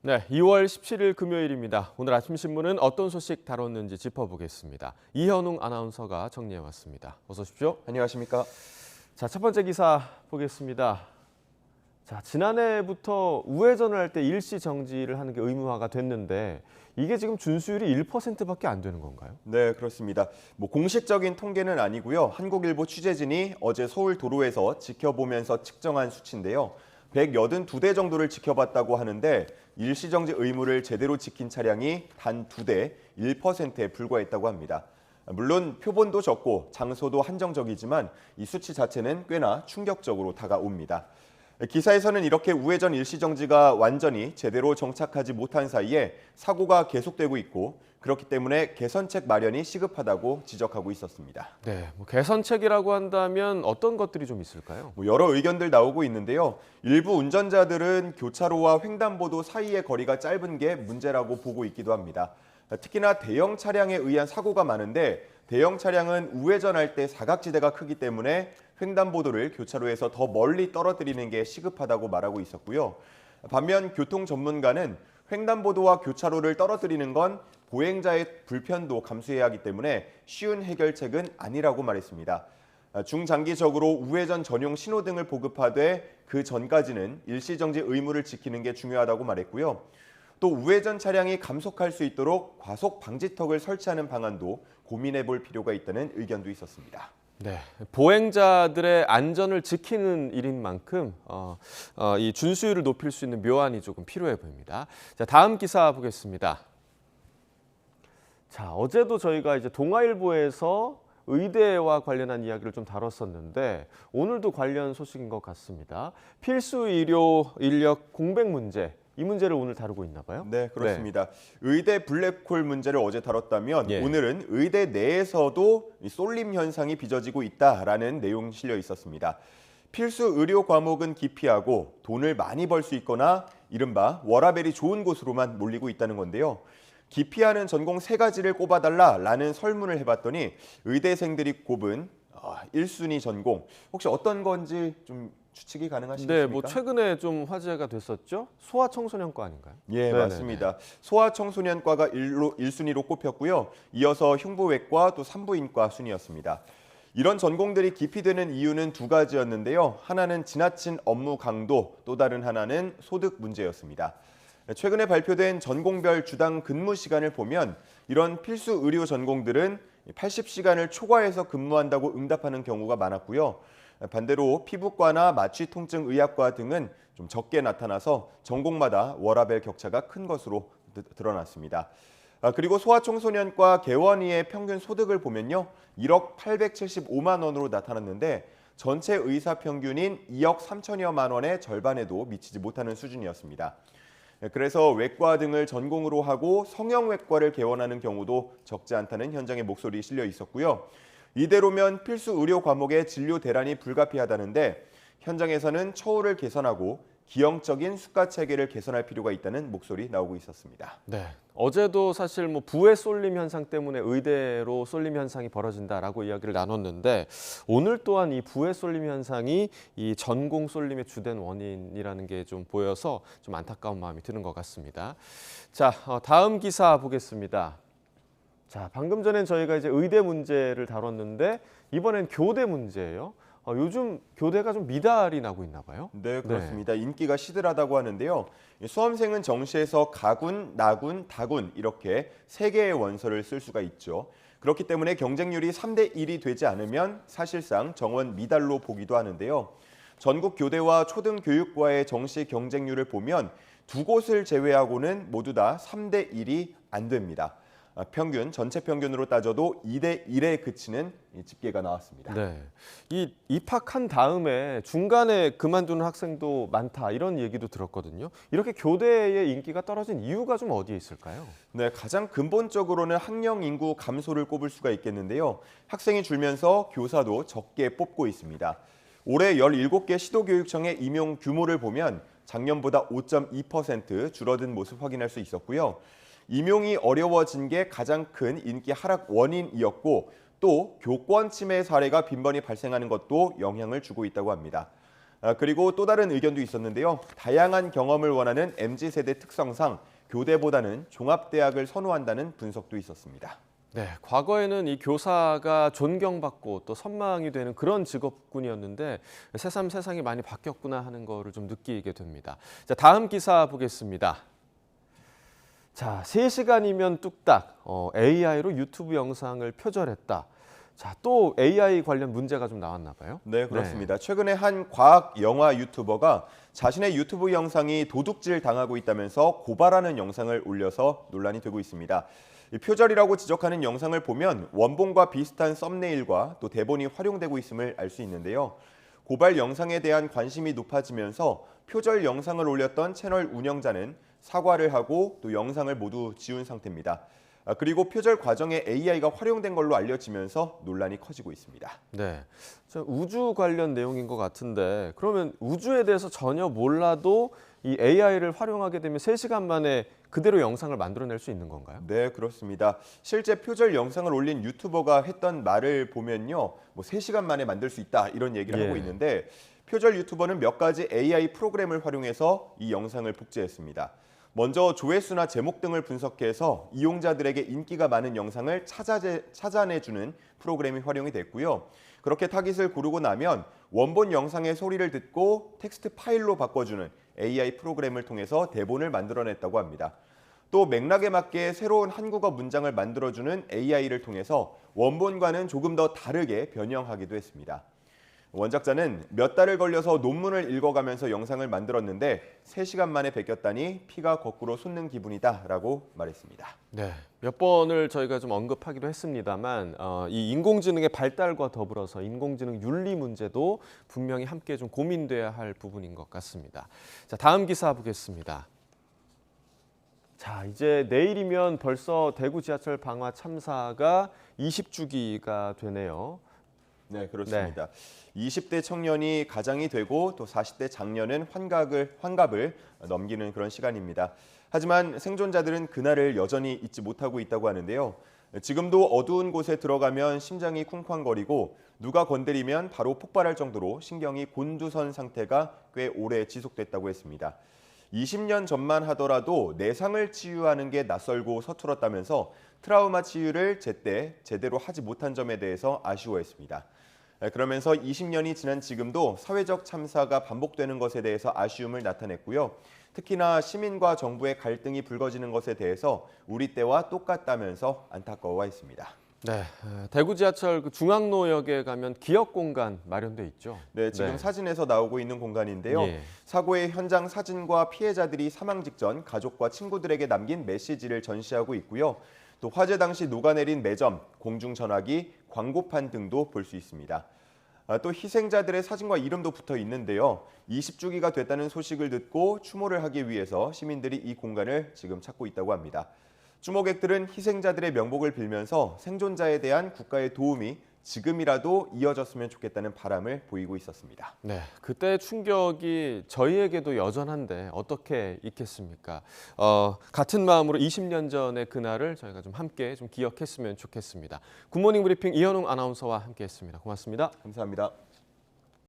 네, 2월 17일 금요일입니다. 오늘 아침 신문은 어떤 소식 다뤘는지 짚어보겠습니다. 이현웅 아나운서가 정리해왔습니다. 어서 오십시오. 안녕하십니까? 자, 첫 번째 기사 보겠습니다. 자, 지난해부터 우회전을 할 때 일시 정지를 하는 게 의무화가 됐는데 이게 지금 준수율이 1%밖에 안 되는 건가요? 네, 그렇습니다. 공식적인 통계는 아니고요. 한국일보 취재진이 어제 서울 도로에서 지켜보면서 측정한 수치인데요. 182대 정도를 지켜봤다고 하는데 일시정지 의무를 제대로 지킨 차량이 단 2대, 1%에 불과했다고 합니다. 물론 표본도 적고 장소도 한정적이지만 이 수치 자체는 꽤나 충격적으로 다가옵니다. 기사에서는 이렇게 우회전 일시정지가 완전히 제대로 정착하지 못한 사이에 사고가 계속되고 있고 그렇기 때문에 개선책 마련이 시급하다고 지적하고 있었습니다. 네, 개선책이라고 한다면 어떤 것들이 좀 있을까요? 여러 의견들 나오고 있는데요. 일부 운전자들은 교차로와 횡단보도 사이의 거리가 짧은 게 문제라고 보고 있기도 합니다. 특히나 대형 차량에 의한 사고가 많은데 대형 차량은 우회전할 때 사각지대가 크기 때문에 횡단보도를 교차로에서 더 멀리 떨어뜨리는 게 시급하다고 말하고 있었고요. 반면 교통 전문가는 횡단보도와 교차로를 떨어뜨리는 건 보행자의 불편도 감수해야 하기 때문에 쉬운 해결책은 아니라고 말했습니다. 중장기적으로 우회전 전용 신호등을 보급하되 그 전까지는 일시정지 의무를 지키는 게 중요하다고 말했고요. 또 우회전 차량이 감속할 수 있도록 과속 방지턱을 설치하는 방안도 고민해 볼 필요가 있다는 의견도 있었습니다. 네, 보행자들의 안전을 지키는 일인 만큼 이 준수율을 높일 수 있는 묘안이 조금 필요해 보입니다. 자, 다음 기사 보겠습니다. 자, 어제도 저희가 이제 동아일보에서 의대와 관련한 이야기를 좀 다뤘었는데 오늘도 관련 소식인 것 같습니다. 필수 의료 인력 공백 문제. 이 문제를 오늘 다루고 있나 봐요? 네, 그렇습니다. 의대 블랙홀 문제를 어제 다뤘다면 예. 오늘은 의대 내에서도 이 쏠림 현상이 빚어지고 있다라는 내용이 실려 있었습니다. 필수 의료 과목은 기피하고 돈을 많이 벌 수 있거나 이른바 워라밸이 좋은 곳으로만 몰리고 있다는 건데요. 기피하는 전공 3가지를 꼽아달라라는 설문을 해봤더니 의대생들이 꼽은 1순위 전공 혹시 어떤 건지 좀 추측이 가능하시겠습니까? 네, 최근에 좀 화제가 됐었죠. 소아청소년과 아닌가요? 예, 네네네. 맞습니다. 소아청소년과가 1순위로 꼽혔고요. 이어서 흉부외과 또 산부인과 순이었습니다. 이런 전공들이 기피되는 이유는 2가지였는데요. 하나는 지나친 업무 강도, 또 다른 하나는 소득 문제였습니다. 최근에 발표된 전공별 주당 근무 시간을 보면 이런 필수 의료 전공들은 80시간을 초과해서 근무한다고 응답하는 경우가 많았고요. 반대로 피부과나 마취통증 의학과 등은 좀 적게 나타나서 전공마다 워라밸 격차가 큰 것으로 드러났습니다. 그리고 소아청소년과 개원의의 평균 소득을 보면요. 1억 875만 원으로 나타났는데 전체 의사 평균인 2억 3천여만 원의 절반에도 미치지 못하는 수준이었습니다. 그래서 외과 등을 전공으로 하고 성형외과를 개원하는 경우도 적지 않다는 현장의 목소리 실려 있었고요. 이대로면 필수 의료 과목의 진료 대란이 불가피하다는데 현장에서는 처우를 개선하고 기형적인 수가 체계를 개선할 필요가 있다는 목소리 나오고 있었습니다. 네, 어제도 사실 부의 쏠림 현상 때문에 의대로 쏠림 현상이 벌어진다라고 이야기를 나눴는데 오늘 또한 이 부의 쏠림 현상이 이 전공 쏠림의 주된 원인이라는 게 좀 보여서 좀 안타까운 마음이 드는 것 같습니다. 자, 다음 기사 보겠습니다. 자, 방금 전엔 저희가 이제 의대 문제를 다뤘는데 이번엔 교대 문제예요. 요즘 교대가 좀 미달이 나고 있나 봐요. 네, 그렇습니다. 인기가 시들하다고 하는데요. 수험생은 정시에서 가군, 나군, 다군 이렇게 3개의 원서를 쓸 수가 있죠. 그렇기 때문에 경쟁률이 3대 1이 되지 않으면 사실상 정원 미달로 보기도 하는데요. 전국 교대와 초등교육과의 정시 경쟁률을 보면 2곳을 제외하고는 모두 다 3대 1이 안 됩니다. 평균, 전체 평균으로 따져도 2대 1에 그치는 집계가 나왔습니다. 네, 이 입학한 다음에 중간에 그만두는 학생도 많다 이런 얘기도 들었거든요. 이렇게 교대의 인기가 떨어진 이유가 좀 어디에 있을까요? 네, 가장 근본적으로는 학령 인구 감소를 꼽을 수가 있겠는데요. 학생이 줄면서 교사도 적게 뽑고 있습니다. 올해 17개 시도교육청의 임용 규모를 보면 작년보다 5.2% 줄어든 모습 확인할 수 있었고요. 임용이 어려워진 게 가장 큰 인기 하락 원인이었고 또 교권 침해 사례가 빈번히 발생하는 것도 영향을 주고 있다고 합니다. 그리고 또 다른 의견도 있었는데요. 다양한 경험을 원하는 MZ세대 특성상 교대보다는 종합대학을 선호한다는 분석도 있었습니다. 네, 과거에는 이 교사가 존경받고 또 선망이 되는 그런 직업군이었는데 새삼 세상이 많이 바뀌었구나 하는 거를 좀 느끼게 됩니다. 자, 다음 기사 보겠습니다. 자, 3시간이면 뚝딱 AI로 유튜브 영상을 표절했다. 자, 또 AI 관련 문제가 좀 나왔나 봐요. 네, 그렇습니다. 최근에 한 과학 영화 유튜버가 자신의 유튜브 영상이 도둑질 당하고 있다면서 고발하는 영상을 올려서 논란이 되고 있습니다. 이 표절이라고 지적하는 영상을 보면 원본과 비슷한 썸네일과 또 대본이 활용되고 있음을 알 수 있는데요. 고발 영상에 대한 관심이 높아지면서 표절 영상을 올렸던 채널 운영자는 사과를 하고 또 영상을 모두 지운 상태입니다. 그리고 표절 과정에 AI가 활용된 걸로 알려지면서 논란이 커지고 있습니다. 네, 우주 관련 내용인 것 같은데 그러면 우주에 대해서 전혀 몰라도 이 AI를 활용하게 되면 3시간 만에 그대로 영상을 만들어낼 수 있는 건가요? 네, 그렇습니다. 실제 표절 영상을 올린 유튜버가 했던 말을 보면요. 3시간 만에 만들 수 있다 이런 얘기를 하고 있는데 표절 유튜버는 몇 가지 AI 프로그램을 활용해서 이 영상을 복제했습니다. 먼저 조회수나 제목 등을 분석해서 이용자들에게 인기가 많은 영상을 찾아내주는 프로그램이 활용이 됐고요. 그렇게 타깃을 고르고 나면 원본 영상의 소리를 듣고 텍스트 파일로 바꿔주는 AI 프로그램을 통해서 대본을 만들어냈다고 합니다. 또 맥락에 맞게 새로운 한국어 문장을 만들어주는 AI를 통해서 원본과는 조금 더 다르게 변형하기도 했습니다. 원작자는 몇 달을 걸려서 논문을 읽어가면서 영상을 만들었는데 3시간 만에 베꼈다니 피가 거꾸로 솟는 기분이다라고 말했습니다. 네, 몇 번을 저희가 좀 언급하기도 했습니다만 이 인공지능의 발달과 더불어서 인공지능 윤리 문제도 분명히 함께 좀 고민돼야 할 부분인 것 같습니다. 자, 다음 기사 보겠습니다. 자, 이제 내일이면 벌써 대구 지하철 방화 참사가 20주기가 되네요. 네, 그렇습니다. 20대 청년이 가장이 되고 또 40대 장년은 환갑을 넘기는 그런 시간입니다. 하지만 생존자들은 그날을 여전히 잊지 못하고 있다고 하는데요. 지금도 어두운 곳에 들어가면 심장이 쿵쾅거리고 누가 건드리면 바로 폭발할 정도로 신경이 곤두선 상태가 꽤 오래 지속됐다고 했습니다. 20년 전만 하더라도 내상을 치유하는 게 낯설고 서툴었다면서 트라우마 치유를 제대로 하지 못한 점에 대해서 아쉬워했습니다. 그러면서 20년이 지난 지금도 사회적 참사가 반복되는 것에 대해서 아쉬움을 나타냈고요. 특히나 시민과 정부의 갈등이 불거지는 것에 대해서 우리 때와 똑같다면서 안타까워했습니다. 네, 대구 지하철 그 중앙로역에 가면 기억 공간 마련돼 있죠. 네, 지금 사진에서 나오고 있는 공간인데요. 사고의 현장 사진과 피해자들이 사망 직전 가족과 친구들에게 남긴 메시지를 전시하고 있고요. 또 화재 당시 녹아내린 매점, 공중전화기, 광고판 등도 볼 수 있습니다. 또 희생자들의 사진과 이름도 붙어 있는데요. 20주기가 됐다는 소식을 듣고 추모를 하기 위해서 시민들이 이 공간을 지금 찾고 있다고 합니다. 추모객들은 희생자들의 명복을 빌면서 생존자에 대한 국가의 도움이 지금이라도 이어졌으면 좋겠다는 바람을 보이고 있었습니다. 네, 그때 충격이 저희에게도 여전한데 어떻게 잊겠습니까? 같은 마음으로 20년 전의 그날을 저희가 좀 함께 좀 기억했으면 좋겠습니다. 굿모닝 브리핑 이현웅 아나운서와 함께했습니다. 고맙습니다. 감사합니다.